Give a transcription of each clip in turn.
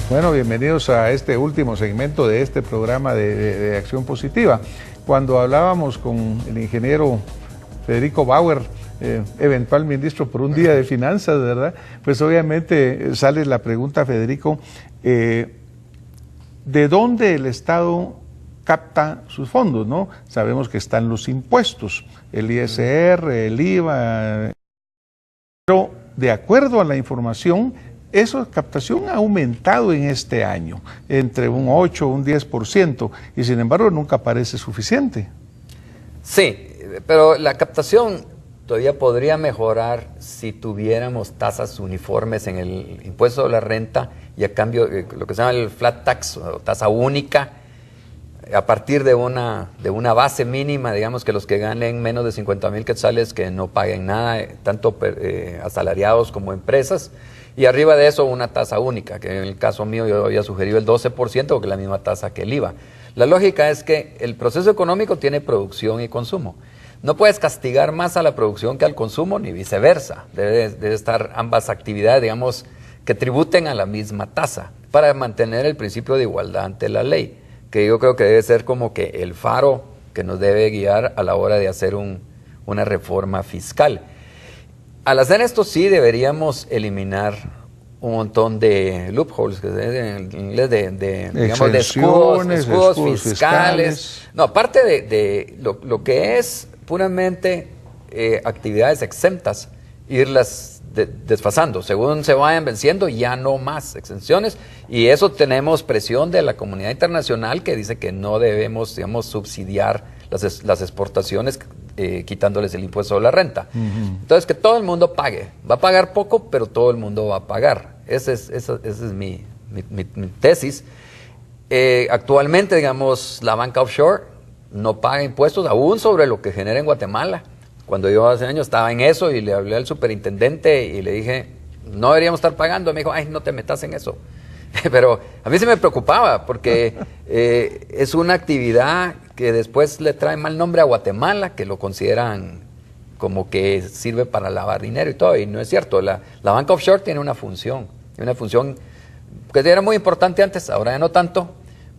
Bueno, bienvenidos a este último segmento de este programa de Acción Positiva. Cuando hablábamos con el ingeniero Federico Bauer, eventual ministro por un día de finanzas, ¿verdad? Pues obviamente sale la pregunta, Federico, ¿de dónde el Estado capta sus fondos, no? Sabemos que están los impuestos, el ISR, el IVA, pero de acuerdo a la información, esa captación ha aumentado en este año, entre un 8 o un 10%, y sin embargo nunca parece suficiente. Sí, pero la captación todavía podría mejorar si tuviéramos tasas uniformes en el impuesto de la renta y a cambio lo que se llama el flat tax, o tasa única, a partir de una base mínima, digamos que los que ganen menos de 50,000 quetzales que no paguen nada, tanto asalariados como empresas, y arriba de eso una tasa única, que en el caso mío yo había sugerido el 12%, porque es la misma tasa que el IVA. La lógica es que el proceso económico tiene producción y consumo. No puedes castigar más a la producción que al consumo, ni viceversa. Debe estar ambas actividades, digamos, que tributen a la misma tasa, para mantener el principio de igualdad ante la ley, que yo creo que debe ser como que el faro que nos debe guiar a la hora de hacer una reforma fiscal. Al hacer esto sí deberíamos eliminar un montón de loopholes, que en inglés digamos, de escudos fiscales. No, aparte de lo que es puramente actividades exentas, irlas desfasando. Según se vayan venciendo, ya no más exenciones. Y eso tenemos presión de la comunidad internacional que dice que no debemos, digamos, subsidiar las exportaciones quitándoles el impuesto de la renta. Entonces, que todo el mundo pague. Va a pagar poco, pero todo el mundo va a pagar. Esa es mi tesis. Actualmente, digamos, la banca offshore no paga impuestos aún sobre lo que genera en Guatemala. Cuando yo hace años estaba en eso y le hablé al superintendente y le dije, no deberíamos estar pagando. Me dijo, ay, no te metas en eso. Pero a mí sí me preocupaba porque es una actividad que después le trae mal nombre a Guatemala, que lo consideran como que sirve para lavar dinero y todo, y no es cierto. La banca offshore tiene una función que era muy importante antes, ahora ya no tanto,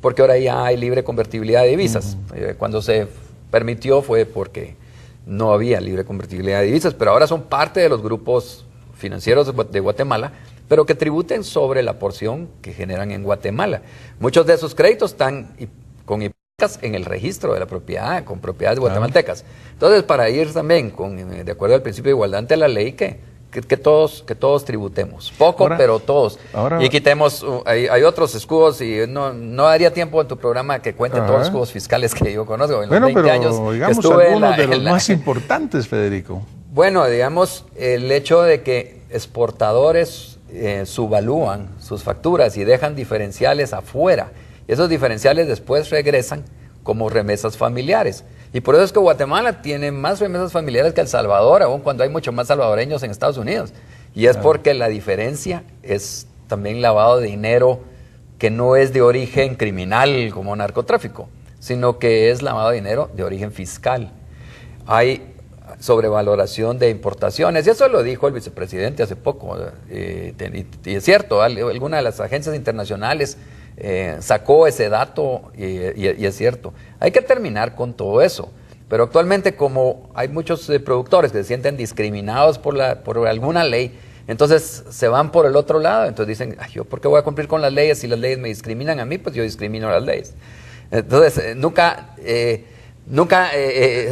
porque ahora ya hay libre convertibilidad de divisas. Cuando se permitió fue porque no había libre convertibilidad de divisas, pero ahora son parte de los grupos financieros de Guatemala, pero que tributen sobre la porción que generan en Guatemala. Muchos de esos créditos están con hipotecas en el registro de la propiedad, con propiedades guatemaltecas. Entonces, para ir también de acuerdo al principio de igualdad ante la ley, que todos tributemos. Poco, ahora, pero todos. Y quitemos, hay otros escudos, y no daría tiempo en tu programa que cuente todos los escudos fiscales que yo conozco. En bueno, los 20 pero años digamos algunos de los más importantes, Federico. Bueno, digamos, el hecho de que exportadores subvalúan sus facturas y dejan diferenciales afuera. Esos diferenciales después regresan como remesas familiares. Y por eso es que Guatemala tiene más remesas familiares que El Salvador, aun cuando hay mucho más salvadoreños en Estados Unidos. Y es porque la diferencia es también lavado de dinero que no es de origen criminal como narcotráfico, sino que es lavado de dinero de origen fiscal. Hay sobrevaloración de importaciones, y eso lo dijo el vicepresidente hace poco, y es cierto, alguna de las agencias internacionales sacó ese dato y es cierto. Hay que terminar con todo eso, pero actualmente como hay muchos productores que se sienten discriminados por alguna ley, entonces se van por el otro lado, entonces dicen, ¿yo por qué voy a cumplir con las leyes? Si las leyes me discriminan a mí, pues yo discrimino las leyes. Entonces nunca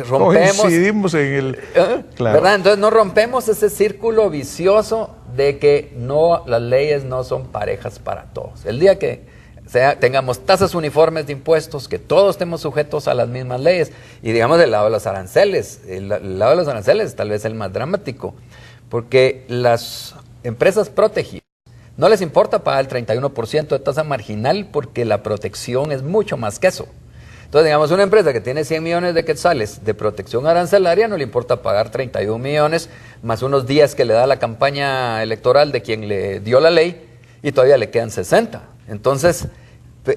rompemos, coincidimos en el claro. ¿Verdad? Entonces no rompemos ese círculo vicioso de que las leyes no son parejas para todos. El día que tengamos tasas uniformes de impuestos, que todos estemos sujetos a las mismas leyes, y digamos del lado de los aranceles, el lado de los aranceles es tal vez el más dramático, porque las empresas protegidas no les importa pagar el 31% de tasa marginal porque la protección es mucho más que eso. Entonces, digamos, una empresa que tiene 100 millones de quetzales de protección arancelaria no le importa pagar 31 millones más unos días que le da la campaña electoral de quien le dio la ley y todavía le quedan 60. Entonces,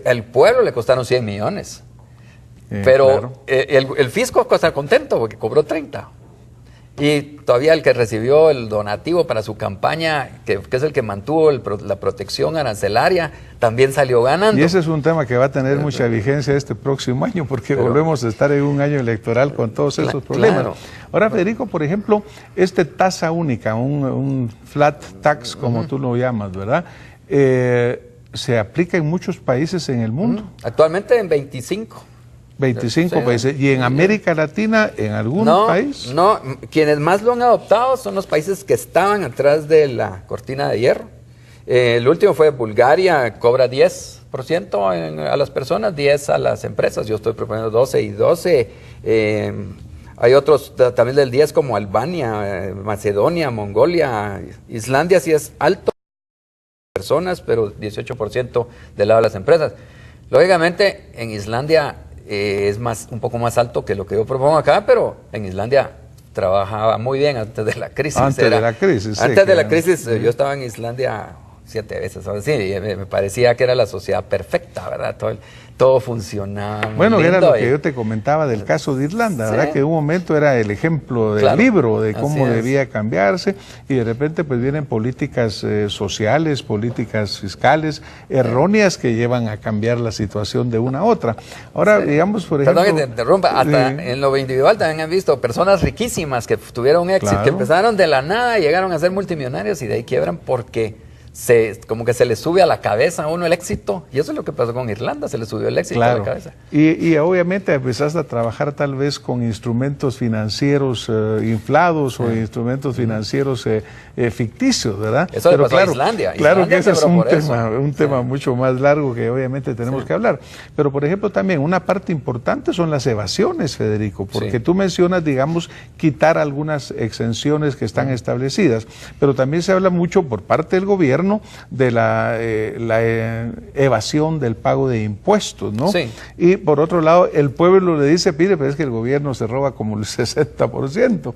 al pueblo le costaron 100 millones. Pero claro. El fisco está contento porque cobró 30. Y todavía el que recibió el donativo para su campaña, que es el que mantuvo la protección arancelaria, también salió ganando. Y ese es un tema que va a tener mucha vigencia este próximo año, porque volvemos a estar en un año electoral con todos esos problemas. Claro. Ahora, Federico, por ejemplo, tasa única, un flat tax, como tú lo llamas, ¿verdad? Se aplica en muchos países en el mundo. Actualmente en 25. 25 países. ¿Y en América Latina, en algún país? No, quienes más lo han adoptado son los países que estaban atrás de la cortina de hierro. El último fue Bulgaria, cobra 10% a las personas, 10% a las empresas. Yo estoy proponiendo 12 y 12. Hay otros también del 10 como Albania, Macedonia, Mongolia, Islandia sí es alto personas, pero 18% del lado de las empresas. Lógicamente, en Islandia es un poco más alto que lo que yo propongo acá, pero en Islandia trabajaba muy bien antes de la crisis. Antes de la crisis, Antes de la crisis, yo estaba en Islandia 7 veces, ahora sí, y me parecía que era la sociedad perfecta, ¿verdad? Todo funcionaba. Bueno, era lo que yo te comentaba del caso de Irlanda, ¿verdad? Que en un momento era el ejemplo del libro de cómo debía cambiarse, y de repente pues vienen políticas sociales, políticas fiscales erróneas que llevan a cambiar la situación de una a otra. Ahora, digamos, por ejemplo... Perdón que te interrumpa, hasta en lo individual también han visto personas riquísimas que tuvieron éxito, que empezaron de la nada y llegaron a ser multimillonarios y de ahí quiebran porque... como que se le sube a la cabeza a uno el éxito, y eso es lo que pasó con Irlanda, se le subió el éxito a la cabeza. Y obviamente empezaste a trabajar tal vez con instrumentos financieros inflados o instrumentos financieros ficticios, ¿verdad? Eso le pasó a Islandia. Claro que ese es un tema mucho más largo que obviamente tenemos que hablar. Pero por ejemplo también una parte importante son las evasiones, Federico, porque tú mencionas, digamos, quitar algunas exenciones que están establecidas, pero también se habla mucho por parte del gobierno de la evasión del pago de impuestos, ¿no? Sí. Y por otro lado, el pueblo le dice, pero es que el gobierno se roba como el 60%.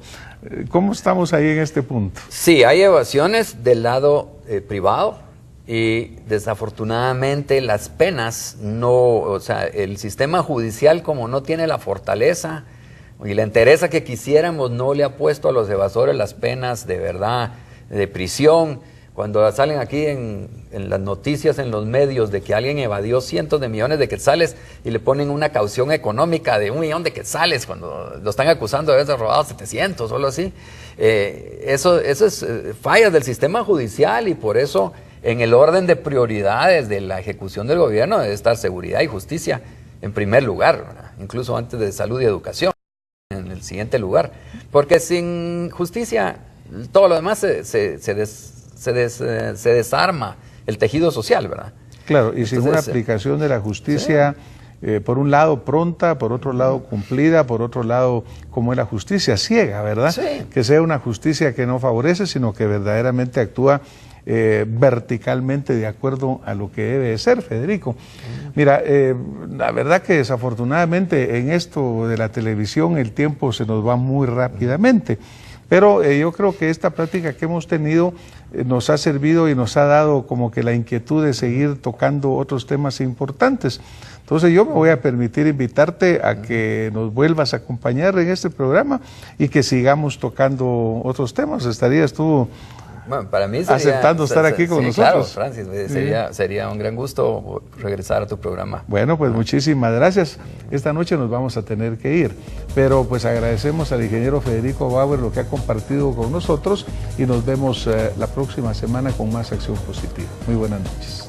¿Cómo estamos ahí en este punto? Sí, hay evasiones del lado privado y desafortunadamente las penas el sistema judicial como no tiene la fortaleza y la entereza que quisiéramos, no le ha puesto a los evasores las penas de verdad de prisión. Cuando salen aquí en las noticias, en los medios, de que alguien evadió cientos de millones de quetzales y le ponen una caución económica de 1 millón de quetzales cuando lo están acusando de haber robado 700 o algo así, eso es fallas del sistema judicial, y por eso en el orden de prioridades de la ejecución del gobierno debe estar seguridad y justicia en primer lugar, ¿verdad? Incluso antes de salud y educación en el siguiente lugar, porque sin justicia todo lo demás se desarma el tejido social, ¿verdad? Claro, y sin una aplicación de la justicia, por un lado pronta, por otro lado cumplida, por otro lado como es la justicia ciega, ¿verdad? Sí. Que sea una justicia que no favorece, sino que verdaderamente actúa verticalmente de acuerdo a lo que debe ser, Federico. Mira, la verdad que desafortunadamente en esto de la televisión el tiempo se nos va muy rápidamente. Pero yo creo que esta plática que hemos tenido nos ha servido y nos ha dado como que la inquietud de seguir tocando otros temas importantes. Entonces yo me voy a permitir invitarte a que nos vuelvas a acompañar en este programa y que sigamos tocando otros temas. ¿Estarías tú para mí aceptando estar aquí con nosotros? Claro, Francis, sería un gran gusto regresar a tu programa. Bueno, pues muchísimas gracias. Esta noche nos vamos a tener que ir, pero pues agradecemos al ingeniero Federico Bauer lo que ha compartido con nosotros y nos vemos la próxima semana con más Acción Positiva. Muy buenas noches.